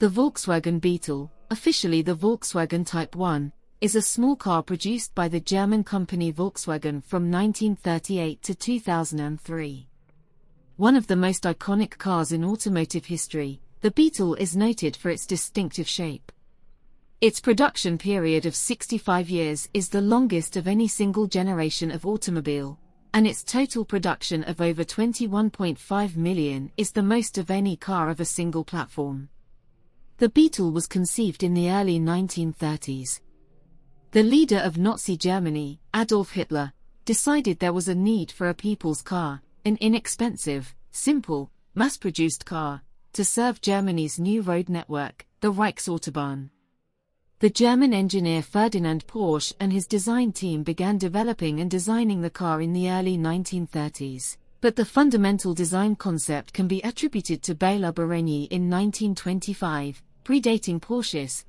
The Volkswagen Beetle, officially the Volkswagen Type 1, is a small car produced by the German company Volkswagen from 1938 to 2003. One of the most iconic cars in automotive history, the Beetle is noted for its distinctive shape. Its production period of 65 years is the longest of any single generation of automobile, and its total production of over 21.5 million is the most of any car of a single platform. The Beetle was conceived in the early 1930s. The leader of Nazi Germany, Adolf Hitler, decided there was a need for a people's car, an inexpensive, simple, mass-produced car, to serve Germany's new road network, the Reichsautobahn. The German engineer Ferdinand Porsche and his design team began developing and designing the car in the early 1930s, but the fundamental design concept can be attributed to Béla Barrényi in 1925, predating Porsche's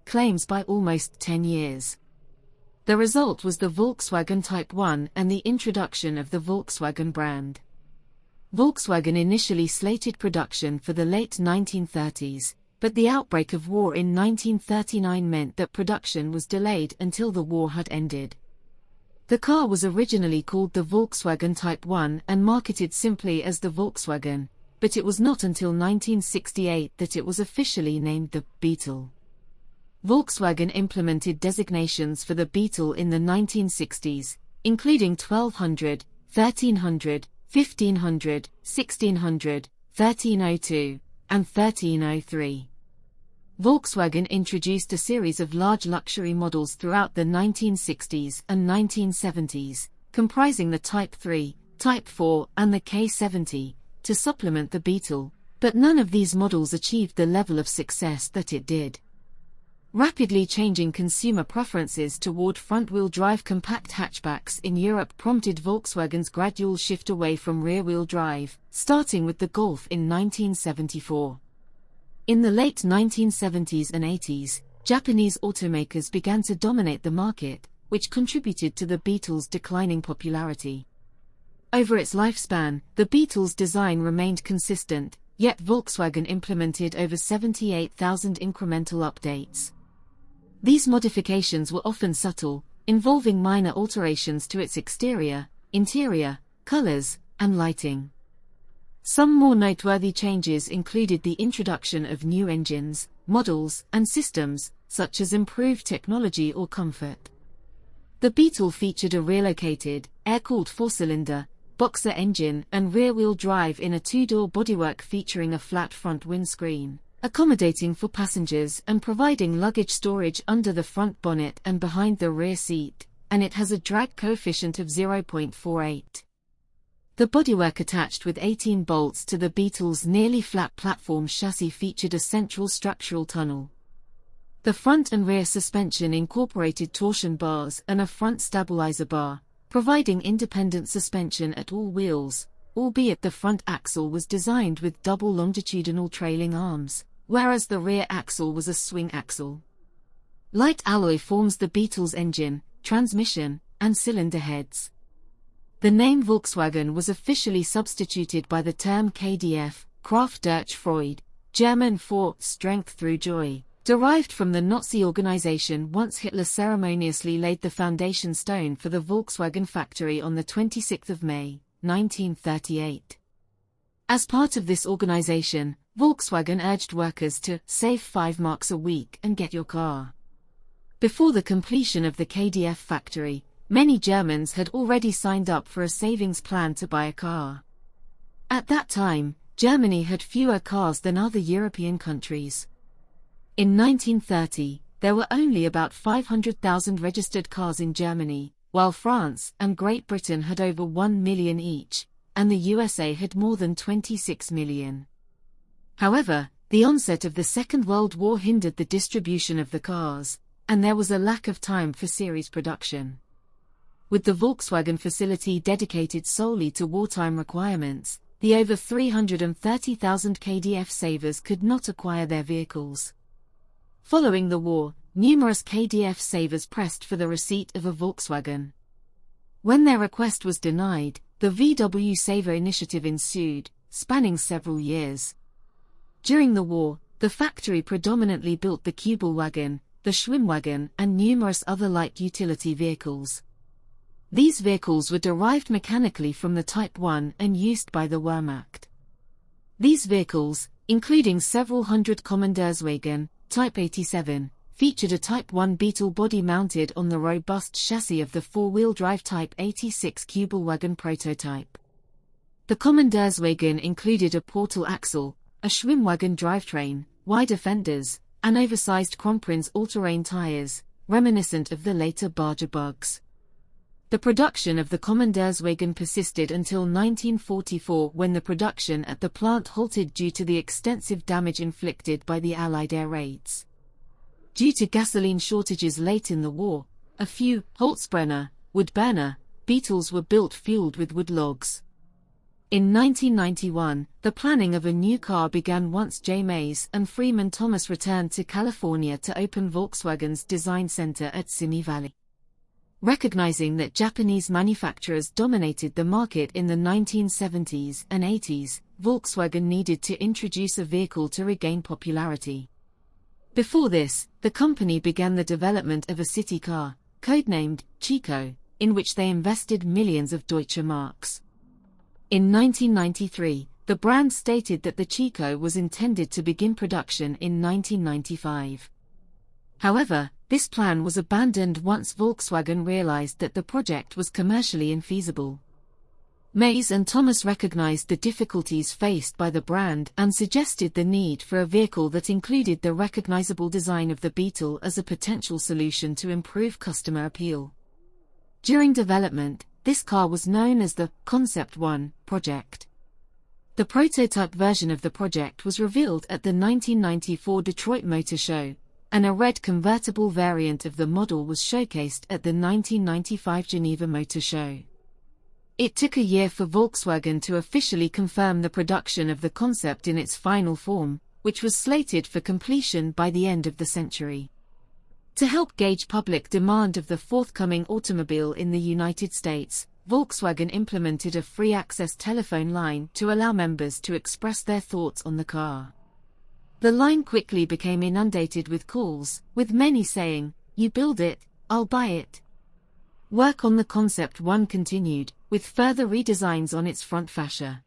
claims by almost 10 years. The result was the Volkswagen Type 1 and the introduction of the Volkswagen brand. Volkswagen initially slated production for the late 1930s, but the outbreak of war in 1939 meant that production was delayed until the war had ended. The car was originally called the Volkswagen Type 1 and marketed simply as the Volkswagen, but it was not until 1968 that it was officially named the Beetle. Volkswagen implemented designations for the Beetle in the 1960s, including 1200, 1300, 1500, 1600, 1302, and 1303. Volkswagen introduced a series of large luxury models throughout the 1960s and 1970s, comprising the Type 3, Type 4, and the K70, to supplement the Beetle, but none of these models achieved the level of success that it did. Rapidly changing consumer preferences toward front-wheel drive compact hatchbacks in Europe prompted Volkswagen's gradual shift away from rear-wheel drive, starting with the Golf in 1974. In the late 1970s and 80s, Japanese automakers began to dominate the market, which contributed to the Beetle's declining popularity. Over its lifespan, the Beetle's design remained consistent, yet Volkswagen implemented over 78,000 incremental updates. These modifications were often subtle, involving minor alterations to its exterior, interior, colors, and lighting. Some more noteworthy changes included the introduction of new engines, models, and systems, such as improved technology or comfort. The Beetle featured a relocated, air-cooled four-cylinder, boxer engine and rear-wheel drive in a two-door bodywork featuring a flat front windscreen, accommodating for passengers and providing luggage storage under the front bonnet and behind the rear seat, and it has a drag coefficient of 0.48. The bodywork attached with 18 bolts to the Beetle's nearly flat platform chassis featured a central structural tunnel. The front and rear suspension incorporated torsion bars and a front stabilizer bar, providing independent suspension at all wheels, albeit the front axle was designed with double longitudinal trailing arms, whereas the rear axle was a swing axle. Light alloy forms the Beetle's engine, transmission, and cylinder heads. The name Volkswagen was officially substituted by the term KDF, Kraft durch Freude, German for strength through joy, derived from the Nazi organization once Hitler ceremoniously laid the foundation stone for the Volkswagen factory on the 26th of May, 1938. As part of this organization, Volkswagen urged workers to save 5 marks a week and get your car. Before the completion of the KDF factory, many Germans had already signed up for a savings plan to buy a car. At that time, Germany had fewer cars than other European countries. In 1930, there were only about 500,000 registered cars in Germany, while France and Great Britain had over 1 million each, and the USA had more than 26 million. However, the onset of the Second World War hindered the distribution of the cars, and there was a lack of time for series production. With the Volkswagen facility dedicated solely to wartime requirements, the over 330,000 KDF savers could not acquire their vehicles. Following the war, numerous KDF savers pressed for the receipt of a Volkswagen. When their request was denied, the VW Saver initiative ensued, spanning several years. During the war, The factory predominantly built the Kübelwagen, the Schwimmwagen, and numerous other light utility vehicles. These vehicles were derived mechanically from the Type 1 and used by the Wehrmacht. These vehicles, including several hundred Kommandeurswagen, Type 87, featured a Type 1 Beetle body mounted on the robust chassis of the four-wheel drive Type 86 Kübelwagen prototype. The Kommandeurswagen included a portal axle, a Schwimmwagen drivetrain, wider fenders, and oversized Kronprinz all-terrain tires, reminiscent of the later Barger bugs. The production of the Kommandeurswagen persisted until 1944, when the production at the plant halted due to the extensive damage inflicted by the Allied air raids. Due to gasoline shortages late in the war, a few Holzbrenner, wood-burner, Beetles were built fueled with wood logs. In 1991, the planning of a new car began once J. Mays and Freeman Thomas returned to California to open Volkswagen's design center at Simi Valley. Recognizing that Japanese manufacturers dominated the market in the 1970s and 80s, Volkswagen needed to introduce a vehicle to regain popularity. Before this, the company began the development of a city car, codenamed Chico, in which they invested millions of Deutsche Marks. In 1993, the brand stated that the Chico was intended to begin production in 1995. However, this plan was abandoned once Volkswagen realized that the project was commercially infeasible. Mays and Thomas recognized the difficulties faced by the brand and suggested the need for a vehicle that included the recognizable design of the Beetle as a potential solution to improve customer appeal. During development, this car was known as the Concept 1 project. The prototype version of the project was revealed at the 1994 Detroit Motor Show, and a red convertible variant of the model was showcased at the 1995 Geneva Motor Show. It took a year for Volkswagen to officially confirm the production of the concept in its final form, which was slated for completion by the end of the century. To help gauge public demand of the forthcoming automobile in the United States, Volkswagen implemented a free access telephone line to allow members to express their thoughts on the car. The line quickly became inundated with calls, with many saying, "You build it, I'll buy it." Work on the Concept 1 continued, with further redesigns on its front fascia.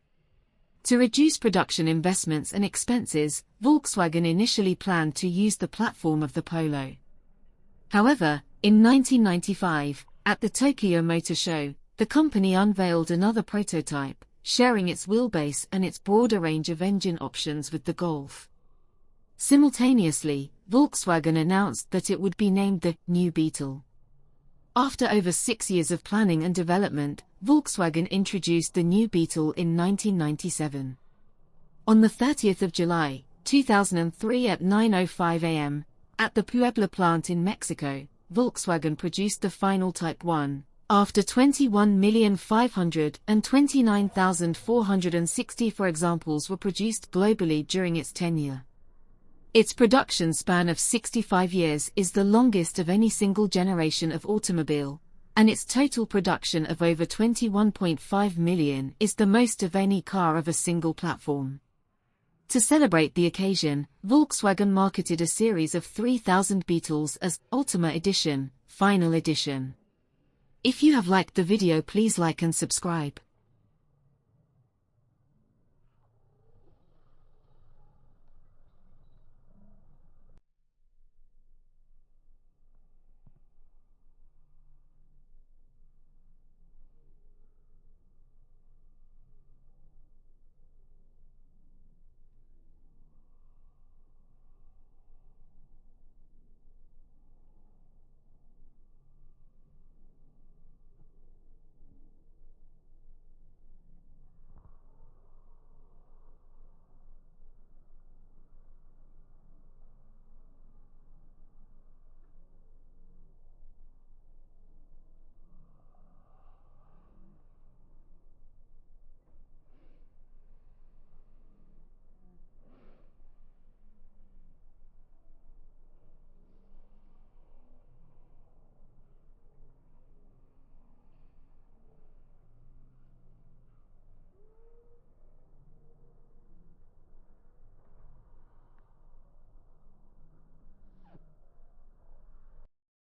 To reduce production investments and expenses, Volkswagen initially planned to use the platform of the Polo. However, in 1995, at the Tokyo Motor Show, the company unveiled another prototype, sharing its wheelbase and its broader range of engine options with the Golf. Simultaneously, Volkswagen announced that it would be named the New Beetle. After over 6 years of planning and development, Volkswagen introduced the New Beetle in 1997. On the 30th of July, 2003 at 9:05 a.m., at the Puebla plant in Mexico, Volkswagen produced the final Type 1, after 21,529,464 examples were produced globally during its tenure. Its production span of 65 years is the longest of any single generation of automobile, and its total production of over 21.5 million is the most of any car of a single platform. To celebrate the occasion, Volkswagen marketed a series of 3,000 Beetles as Ultima Edition, Final Edition. If you have liked the video, please like and subscribe.